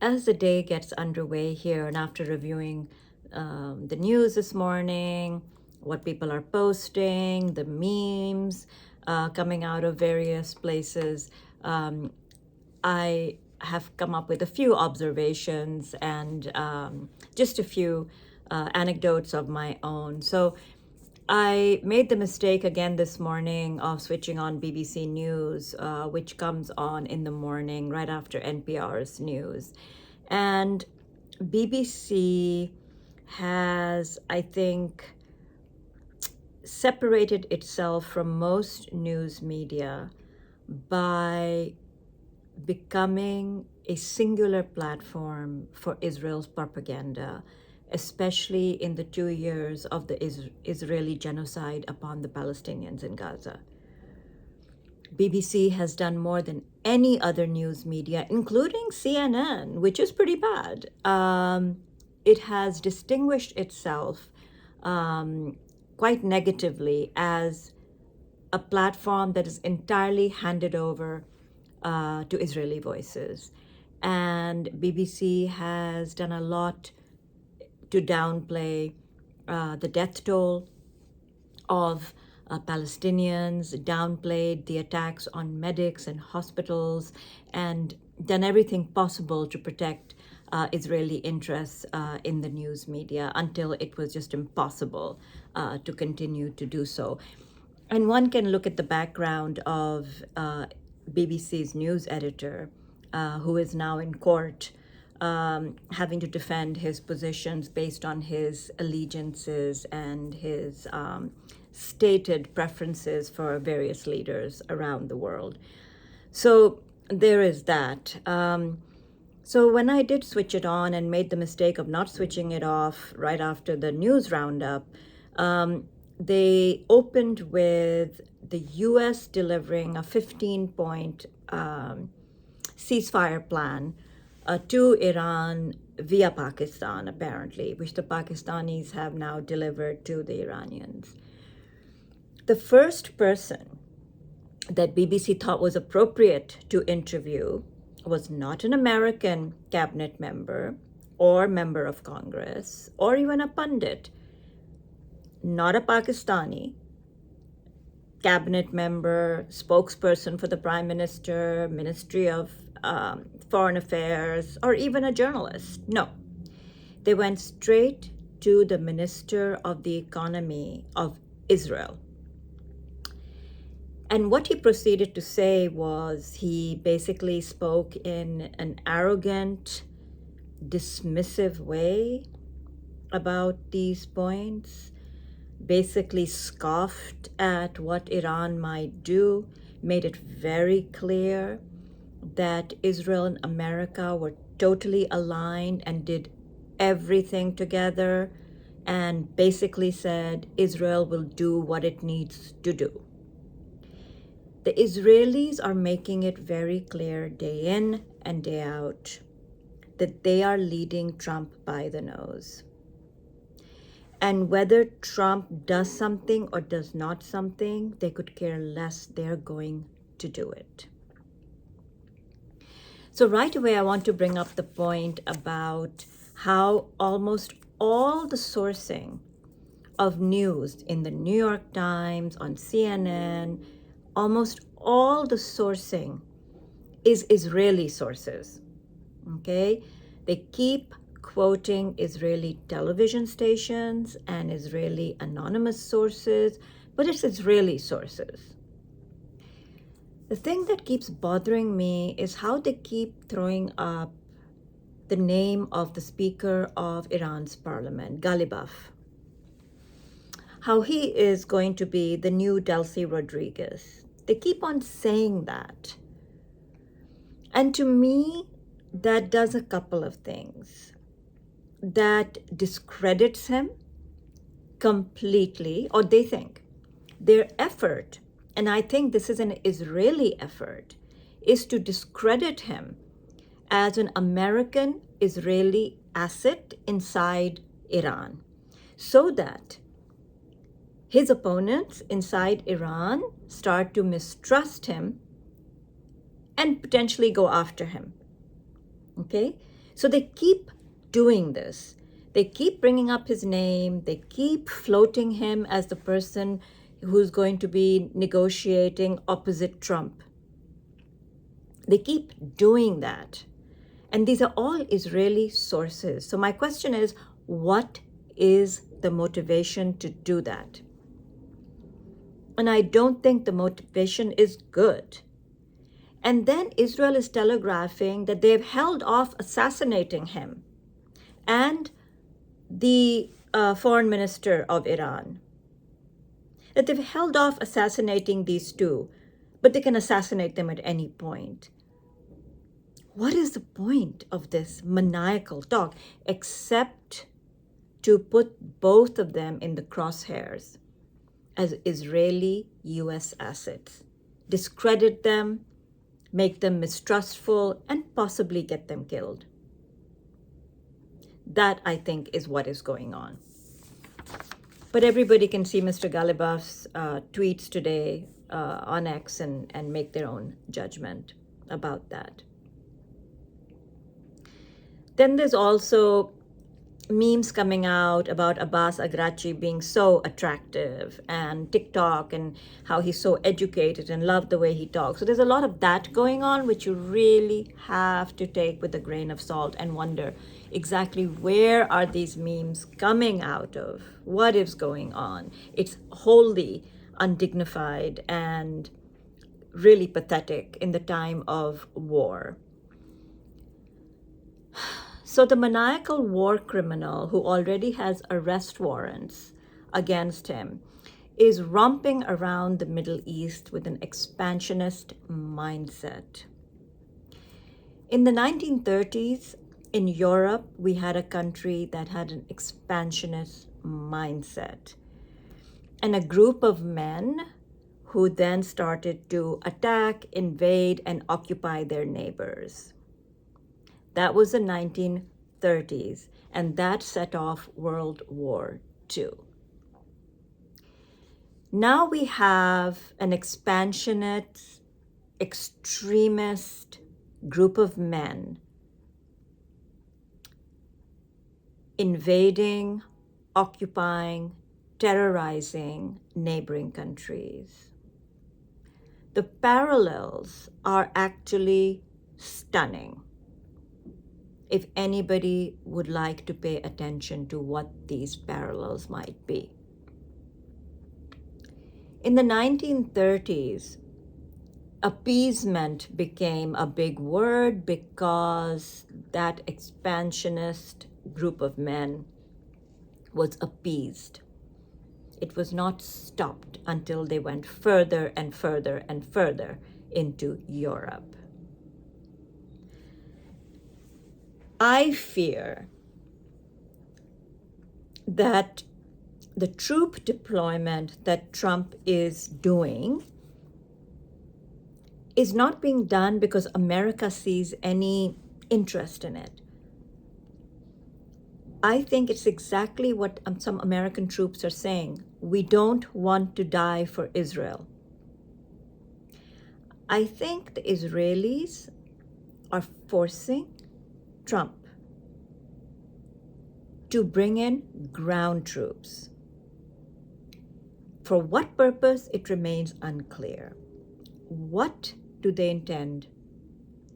As the day gets underway here, and after reviewing the news this morning, what people are posting, the memes coming out of various places, I have come up with a few observations and just a few anecdotes of my own. So I made the mistake again this morning of switching on BBC News, which comes on in the morning right after NPR's news. And BBC has, I think, separated itself from most news media by becoming a singular platform for Israel's propaganda, especially in the 2 years of the Israeli genocide upon the Palestinians in Gaza. BBC has done more than any other news media, including CNN, which is pretty bad. It has distinguished itself quite negatively as a platform that is entirely handed over to Israeli voices. And BBC has done a lot to downplay the death toll of Palestinians, downplayed the attacks on medics and hospitals, and done everything possible to protect Israeli interests in the news media until it was just impossible to continue to do so. And one can look at the background of BBC's news editor, who is now in court, having to defend his positions based on his allegiances and his stated preferences for various leaders around the world. So there is that. So when I did switch it on and made the mistake of not switching it off right after the news roundup, they opened with the US delivering a 15-point ceasefire plan to Iran via Pakistan, apparently, which the Pakistanis have now delivered to the Iranians. The first person that BBC thought was appropriate to interview was not an American cabinet member or member of Congress or even a pundit, not a Pakistani cabinet member, spokesperson for the Prime Minister, Ministry of Foreign Affairs, or even a journalist. No. They went straight to the Minister of the Economy of Israel. And what he proceeded to say was he basically spoke in an arrogant, dismissive way about these points, basically scoffed at what Iran might do, made it very clear that Israel and America were totally aligned and did everything together, and basically said Israel will do what it needs to do. The Israelis are making it very clear day in and day out that they are leading Trump by the nose. And whether Trump does something or does not something, they could care less. They're going to do it. So right away, I want to bring up the point about how almost all the sourcing of news in the New York Times, on CNN, almost all the sourcing is Israeli sources, okay? They keep quoting Israeli television stations and Israeli anonymous sources, but it's Israeli sources. The thing that keeps bothering me is how they keep throwing up the name of the Speaker of Iran's parliament, Ghalibaf. How he is going to be the new Delcy Rodriguez. They keep on saying that. And to me, that does a couple of things. That discredits him completely, or they think their effort, and I think this is an Israeli effort, is to discredit him as an American Israeli asset inside Iran, so that his opponents inside Iran start to mistrust him and potentially go after him. Okay? So they keep doing this. They keep bringing up his name. They keep floating him as the person who's going to be negotiating opposite Trump. They keep doing that. And these are all Israeli sources. So my question is, what is the motivation to do that? And I don't think the motivation is good. And then Israel is telegraphing that they've held off assassinating him and the foreign minister of Iran. That they've held off assassinating these two, but they can assassinate them at any point. What is the point of this maniacal talk except to put both of them in the crosshairs as Israeli US assets, discredit them, make them mistrustful, and possibly get them killed? That, I think, is what is going on. But everybody can see Mr. Galibaf's tweets today on X and make their own judgment about that. Then there's also memes coming out about Abbas Agrachi being so attractive, and TikTok, and how he's so educated and love the way he talks. So there's a lot of that going on, which you really have to take with a grain of salt and wonder exactly where are these memes coming out of? What is going on? It's wholly undignified and really pathetic in the time of war. So the maniacal war criminal who already has arrest warrants against him is romping around the Middle East with an expansionist mindset. In the 1930s, in Europe, we had a country that had an expansionist mindset. And a group of men who then started to attack, invade, and occupy their neighbors. That was the 1930s, and that set off World War II. Now we have an expansionist, extremist group of men invading, occupying, terrorizing neighboring countries. The parallels are actually stunning, if anybody would like to pay attention to what these parallels might be. In the 1930s, appeasement became a big word because that expansionist group of men was appeased. It was not stopped until they went further and further and further into Europe. I fear that the troop deployment that Trump is doing is not being done because America sees any interest in it. I think it's exactly what some American troops are saying. We don't want to die for Israel. I think the Israelis are forcing Trump to bring in ground troops. For what purpose, it remains unclear. What do they intend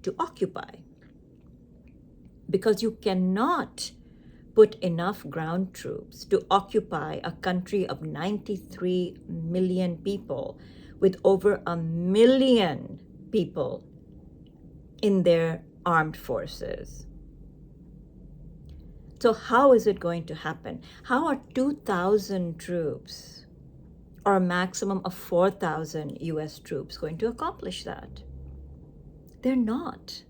to occupy? Because you cannot put enough ground troops to occupy a country of 93 million people with over 1 million people in their armed forces. So how is it going to happen? How are 2,000 troops or a maximum of 4,000 US troops going to accomplish that? They're not.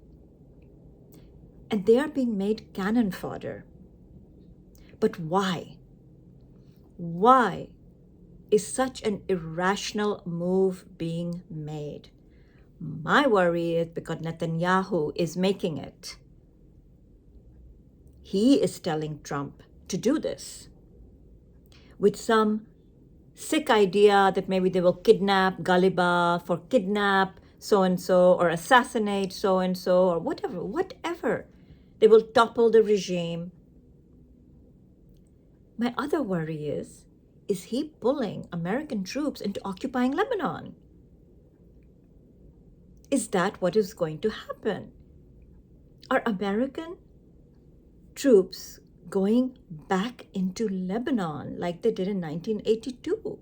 And they are being made cannon fodder. But why? Why is such an irrational move being made? My worry is because Netanyahu is making it. He is telling Trump to do this with some sick idea that maybe they will kidnap Galibaf or kidnap so-and-so or assassinate so-and-so or whatever They will topple the regime. My other worry is he pulling American troops into occupying Lebanon? Is that what is going to happen? Are American troops going back into Lebanon like they did in 1982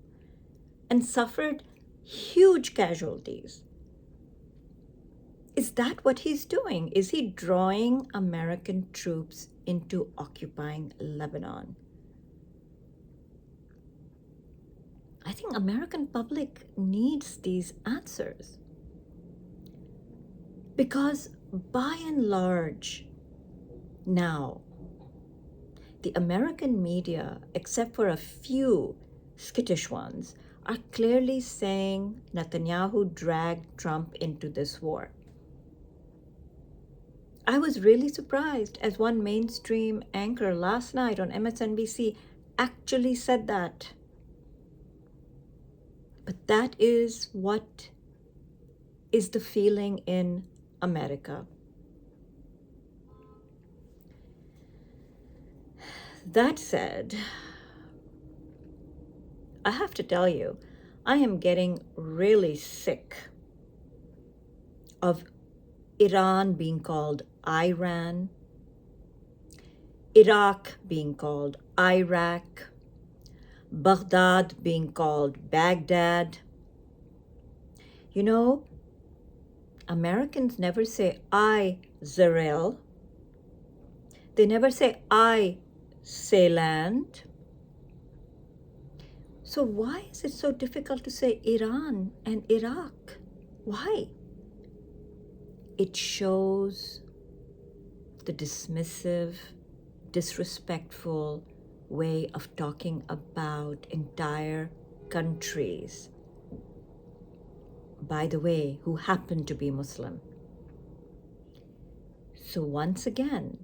and suffered huge casualties? Is that what he's doing? Is he drawing American troops into occupying Lebanon? I think American public needs these answers. Because by and large, now, the American media, except for a few skittish ones, are clearly saying Netanyahu dragged Trump into this war. I was really surprised as one mainstream anchor last night on MSNBC actually said that. But that is what is the feeling in America. That said, I have to tell you, I am getting really sick of Iran being called Iran, Iraq being called Iraq, Baghdad being called Baghdad. You know, Americans never say Israel. They never say Ceyland. So why is it so difficult to say Iran and Iraq? Why? It shows the dismissive, disrespectful way of talking about entire countries, by the way, who happen to be Muslim. So once again,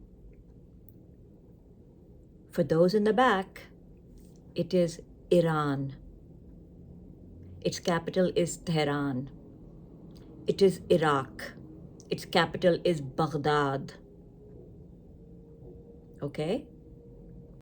for those in the back, it is Iran. Its capital is Tehran. It is Iraq. Its capital is Baghdad. Okay?